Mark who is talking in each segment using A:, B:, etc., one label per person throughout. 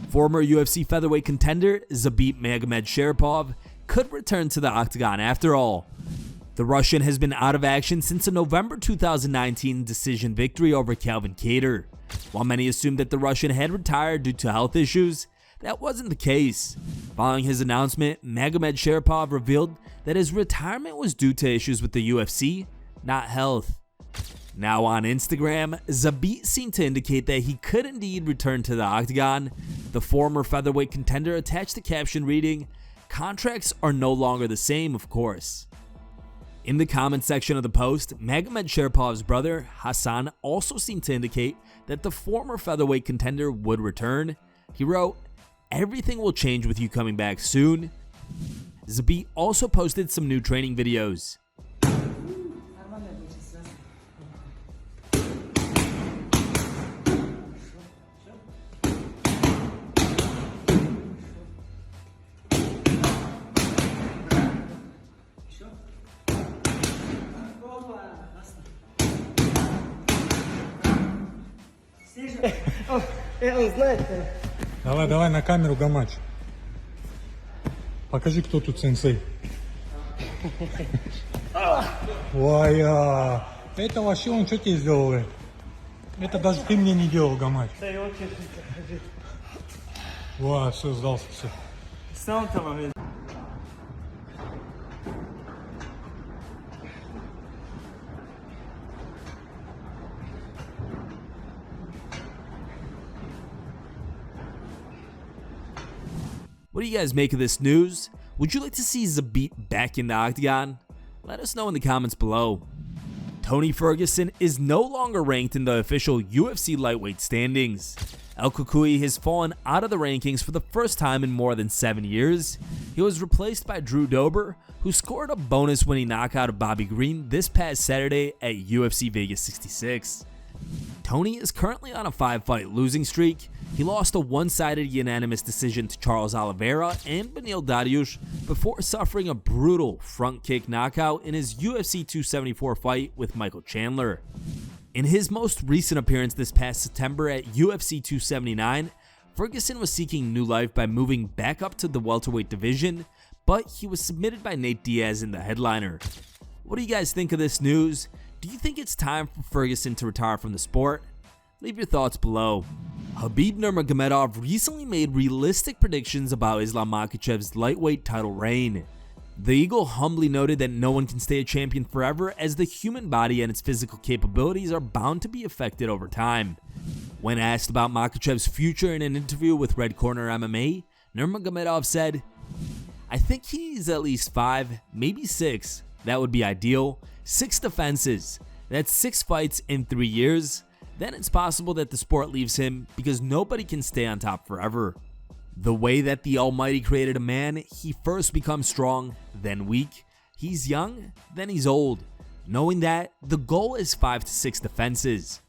A: Former UFC featherweight contender Zabit Magomedsharipov could return to the octagon after all. The Russian has been out of action since a November 2019 decision victory over Calvin Kattar. While many assumed that the Russian had retired due to health issues, that wasn't the case. Following his announcement, Magomedsharipov revealed that his retirement was due to issues with the UFC, not health. Now on Instagram, Zabit seemed to indicate that he could indeed return to the octagon. The former featherweight contender attached the caption reading, "Contracts are no longer the same, of course." In the comment section of the post, Magomedsharipov brother, Hassan, also seemed to indicate that the former featherweight contender would return. He wrote, "Everything will change with you coming back soon." Zabit also posted some new training videos.
B: Давай на камеру гамач. Покажи, кто тут сенсей. Ой, это вообще он что тебе сделал? Это даже ты мне не делал гамач. Ва, все, сдался, все.
A: What do you guys make of this news? Would you like to see Zabit back in the octagon? Let us know in the comments below. Tony Ferguson is no longer ranked in the official UFC lightweight standings. El Cucuy has fallen out of the rankings for the first time in more than 7 years. He was replaced by Drew Dober, who scored a bonus-winning knockout of Bobby Green this past Saturday at UFC Vegas 66. Tony is currently on a 5-fight losing streak. He lost a one-sided unanimous decision to Charles Oliveira and Beneil Dariush before suffering a brutal front kick knockout in his UFC 274 fight with Michael Chandler. In his most recent appearance this past September at UFC 279, Ferguson was seeking new life by moving back up to the welterweight division, but he was submitted by Nate Diaz in the headliner. What do you guys think of this news? Do you think it's time for Ferguson to retire from the sport? Leave your thoughts below. Khabib Nurmagomedov recently made realistic predictions about Islam Makhachev's lightweight title reign. The Eagle humbly noted that no one can stay a champion forever, as the human body and its physical capabilities are bound to be affected over time. When asked about Makhachev's future in an interview with Red Corner MMA, Nurmagomedov said, "I think he needs at least 5, maybe 6. That would be ideal. 6 defenses. That's 6 fights in 3 years. Then it's possible that the sport leaves him because nobody can stay on top forever. The way that the Almighty created a man, he first becomes strong, then weak. He's young, then he's old. Knowing that, the goal is 5 to 6 defenses."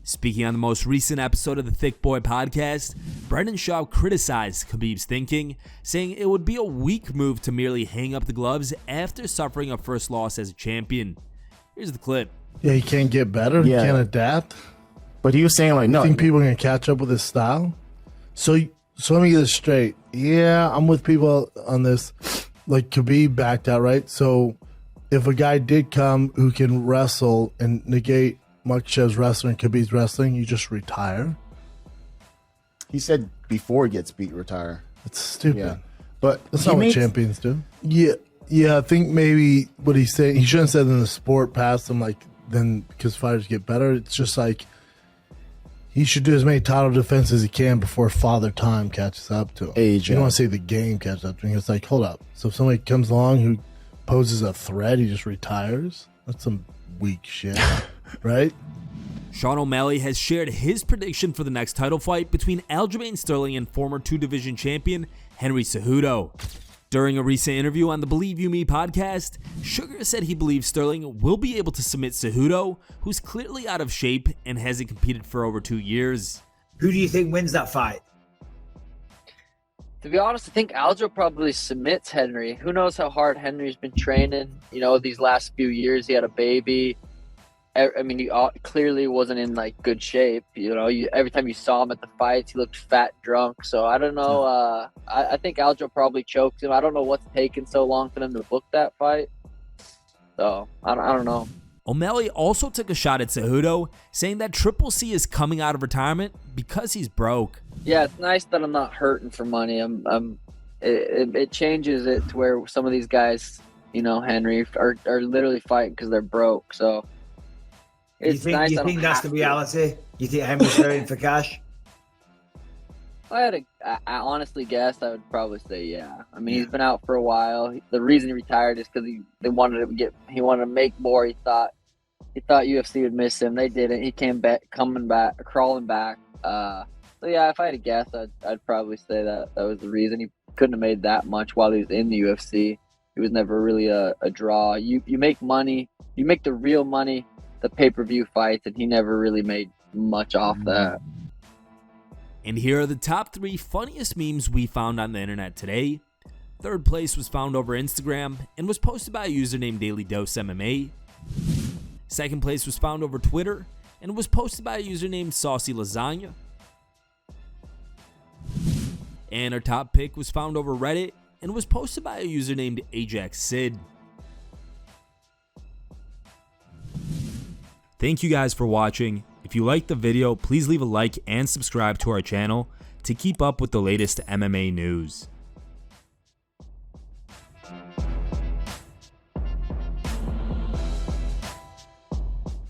A: Speaking on the most recent episode of the Thick Boy podcast, Brendan Schaub criticized Khabib's thinking, saying it would be a weak move to merely hang up the gloves after suffering a first loss as a champion. Here's the clip.
C: Yeah, he can't get better.
D: Yeah.
C: He can't adapt.
D: But he was saying, like, no.
C: I think people are going to catch up with his style. So let me get this straight. Yeah, I'm with people on this. Like, Khabib backed out, right? So if a guy did come who can wrestle and negate Makhachev's wrestling and Khabib's wrestling, you just retire.
D: He said before he gets beat, retire.
C: It's stupid.
D: Yeah. But
C: That's not what champions do. Yeah, I think maybe what he's saying, he shouldn't have said in the sport past him, like, then because fighters get better. It's just like he should do as many title defenses as he can before father time catches up to him.
D: Age,
C: you don't
D: yeah.
C: want to say the game catches up to him. It's like, hold up. So if somebody comes along who poses a threat, he just retires? That's some weak shit, right?
A: Sean O'Malley has shared his prediction for the next title fight between Aljamain Sterling and former 2-division champion Henry Cejudo. During a recent interview on the Believe You Me podcast, Sugar said he believes Sterling will be able to submit Cejudo, who's clearly out of shape and hasn't competed for over 2 years.
E: Who do you think wins that fight?
F: To be honest, I think Aljo probably submits Henry. Who knows how hard Henry's been training, these last few years. He had a baby. I mean, he clearly wasn't in like good shape. You know, every time you saw him at the fights, he looked fat, drunk. So I don't know. I think Aljo probably choked him. I don't know what's taking so long for them to book that fight. So I don't know.
A: O'Malley also took a shot at Cejudo, saying that Triple C is coming out of retirement because he's broke.
F: Yeah, it's nice that I'm not hurting for money. It changes it to where some of these guys, you know, Henry, are literally fighting because they're broke. So it's nice.
E: You think that's the reality? You think Henry's hurting for cash?
F: I honestly guess I would probably say yeah. I mean, he's been out for a while. The reason he retired is because he wanted to make more. He thought UFC would miss him. They didn't. He came back, crawling back. So yeah, if I had to guess, I'd probably say that was the reason. He couldn't have made that much while he was in the UFC. He was never really a draw. You make money, you make the real money, the pay-per-view fights, and he never really made much off that.
A: And here are the top 3 funniest memes we found on the internet today. Third place was found over Instagram and was posted by a user named Daily Dose MMA. Second place was found over Twitter and was posted by a user named Saucy Lasagna. And our top pick was found over Reddit and was posted by a user named Ajax Sid. Thank you guys for watching. If you liked the video, please leave a like and subscribe to our channel to keep up with the latest MMA news.